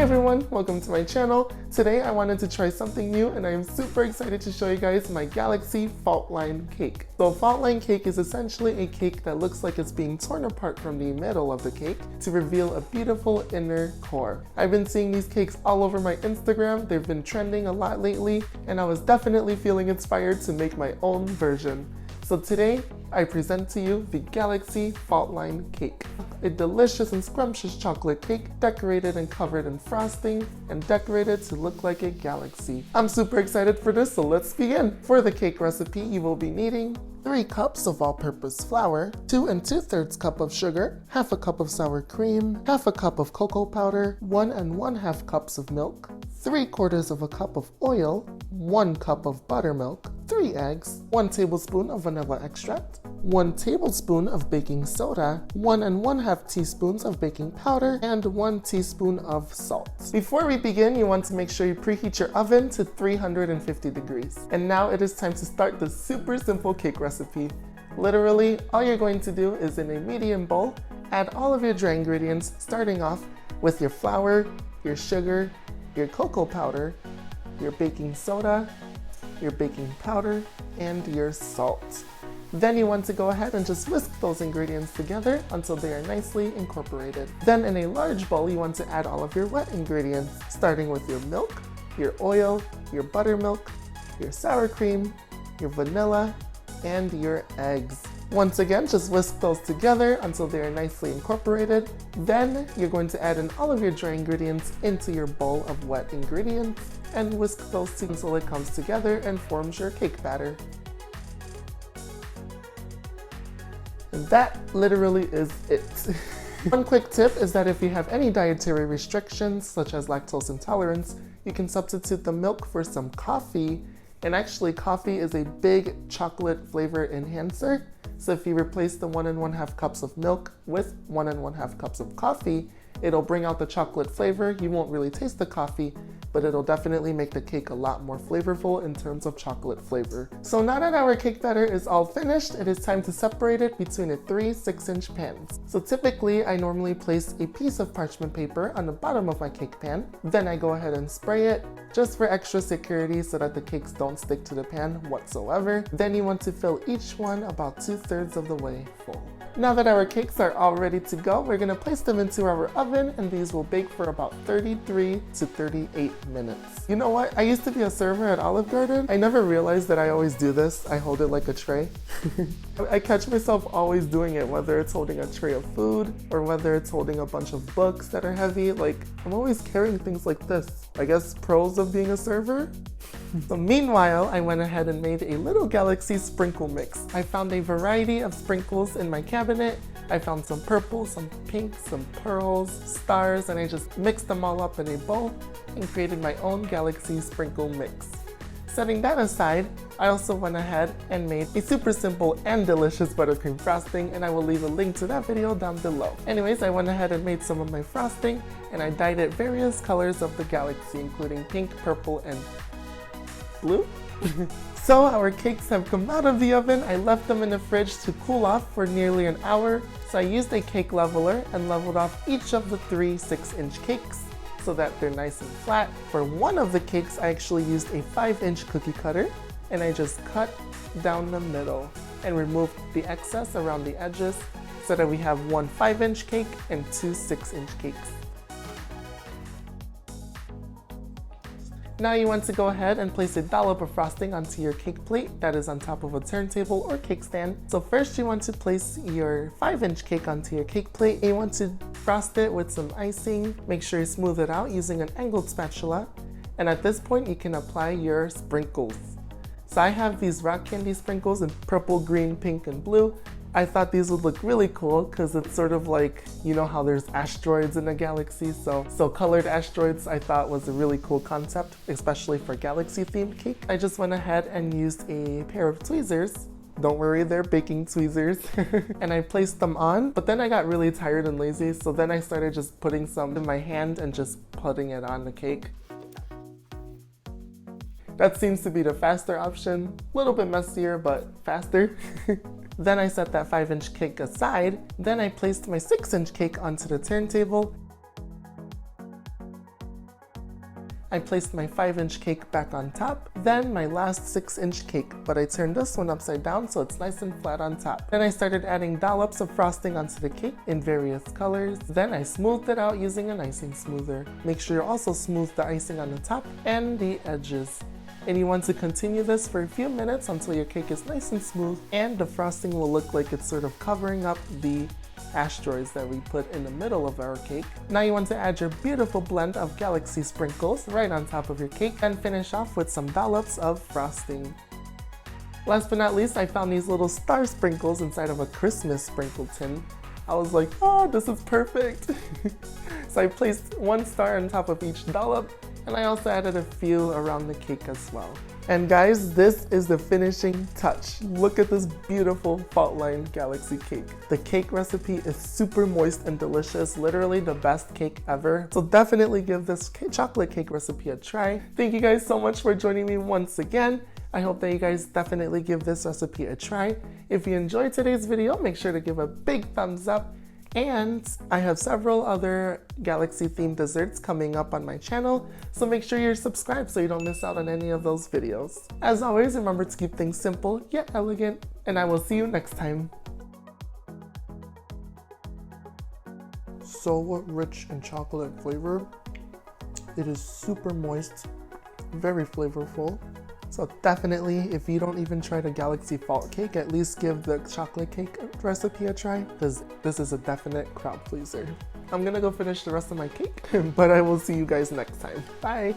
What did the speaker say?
everyone, welcome to my channel. Today I wanted to try something new and I am super excited to show you guys my Galaxy fault line cake. So a fault line cake is essentially a cake that looks like it's being torn apart from the middle of the cake to reveal a beautiful inner core. I've been seeing these cakes all over my Instagram, they've been trending a lot lately, and I was definitely feeling inspired to make my own version. So today, I present to you the Galaxy Fault Line Cake, a delicious and scrumptious chocolate cake decorated and covered in frosting and decorated to look like a galaxy. I'm super excited for this, so let's begin. For the cake recipe, you will be needing 3 cups of all-purpose flour, 2 2/3 cup of sugar, half a cup of sour cream, half a cup of cocoa powder, 1 1/2 cups of milk, 3/4 of a cup of oil, 1 cup of buttermilk, 3 eggs, 1 tablespoon of vanilla extract, 1 tablespoon of baking soda, 1 1/2 teaspoons of baking powder, and 1 teaspoon of salt. Before we begin, you want to make sure you preheat your oven to 350 degrees. And now it is time to start the super simple cake recipe. Literally, all you're going to do is in a medium bowl, add all of your dry ingredients, starting off with your flour, your sugar, your cocoa powder, your baking soda, your baking powder, and your salt. Then you want to go ahead and just whisk those ingredients together until they are nicely incorporated. Then in a large bowl, you want to add all of your wet ingredients, starting with your milk, your oil, your buttermilk, your sour cream, your vanilla, and your eggs. Once again, just whisk those together until they are nicely incorporated. Then you're going to add in all of your dry ingredients into your bowl of wet ingredients and whisk those until it comes together and forms your cake batter. And that literally is it. One quick tip is that if you have any dietary restrictions, such as lactose intolerance, you can substitute the milk for some coffee. And actually, coffee is a big chocolate flavor enhancer. So if you replace the 1 1/2 cups of milk with 1 1/2 cups of coffee, it'll bring out the chocolate flavor. You won't really taste the coffee, but it'll definitely make the cake a lot more flavorful in terms of chocolate flavor. So now that our cake batter is all finished, it is time to separate it between the 3 6-inch pans. So typically, I normally place a piece of parchment paper on the bottom of my cake pan. Then I go ahead and spray it, just for extra security so that the cakes don't stick to the pan whatsoever. Then you want to fill each one about 2/3 of the way full. Now that our cakes are all ready to go, we're gonna place them into our oven and these will bake for about 33 to 38 minutes. You know what? I used to be a server at Olive Garden. I never realized that I always do this. I hold it like a tray. I catch myself always doing it, whether it's holding a tray of food or whether it's holding a bunch of books that are heavy. Like, I'm always carrying things like this. I guess pros of being a server? So meanwhile, I went ahead and made a little Galaxy sprinkle mix. I found a variety of sprinkles in my cabinet. I found some purple, some pink, some pearls, stars, and I just mixed them all up in a bowl and created my own Galaxy sprinkle mix. Setting that aside, I also went ahead and made a super simple and delicious buttercream frosting, and I will leave a link to that video down below. Anyways, I went ahead and made some of my frosting, and I dyed it various colors of the galaxy, including pink, purple, and blue. So our cakes have come out of the oven. I left them in the fridge to cool off for nearly an hour. So I used a cake leveler and leveled off each of the 3 6-inch cakes so that they're nice and flat. For one of the cakes, I actually used a 5-inch cookie cutter and I just cut down the middle and removed the excess around the edges so that we have 1 5-inch cake and 2 6-inch cakes. Now you want to go ahead and place a dollop of frosting onto your cake plate that is on top of a turntable or cake stand. So first you want to place your 5-inch cake onto your cake plate. You want to frost it with some icing. Make sure you smooth it out using an angled spatula. And at this point you can apply your sprinkles. So I have these rock candy sprinkles in purple, green, pink, and blue. I thought these would look really cool because it's sort of like, you know how there's asteroids in a galaxy, so colored asteroids I thought was a really cool concept, especially for galaxy themed cake. I just went ahead and used a pair of tweezers. Don't worry, they're baking tweezers. And I placed them on, but then I got really tired and lazy, so then I started just putting some in my hand and just putting it on the cake. That seems to be the faster option. A little bit messier, but faster. Then I set that 5-inch cake aside. Then I placed my 6-inch cake onto the turntable. I placed my 5-inch cake back on top, then my last 6-inch cake, but I turned this one upside down so it's nice and flat on top. Then I started adding dollops of frosting onto the cake in various colors. Then I smoothed it out using an icing smoother. Make sure you also smooth the icing on the top and the edges. And you want to continue this for a few minutes until your cake is nice and smooth and the frosting will look like it's sort of covering up the asteroids that we put in the middle of our cake. Now you want to add your beautiful blend of galaxy sprinkles right on top of your cake and finish off with some dollops of frosting. Last but not least, I found these little star sprinkles inside of a Christmas sprinkle tin. I was like, oh, this is perfect. So I placed 1 star on top of each dollop, and I also added a few around the cake as well. And guys, this is the finishing touch. Look at this beautiful fault line galaxy cake. The cake recipe is super moist and delicious, literally the best cake ever. So definitely give this chocolate cake recipe a try. Thank you guys so much for joining me once again. I hope that you guys definitely give this recipe a try. If you enjoyed today's video, make sure to give a big thumbs up. And I have several other galaxy themed desserts coming up on my channel, so make sure you're subscribed so you don't miss out on any of those videos. As always, remember to keep things simple yet elegant, and I will see you next time. So rich in chocolate flavor. It is super moist, very flavorful. So definitely, if you don't even try the galaxy fault cake, at least give the chocolate cake recipe a try, because this is a definite crowd pleaser. I'm gonna go finish the rest of my cake, but I will see you guys next time. Bye!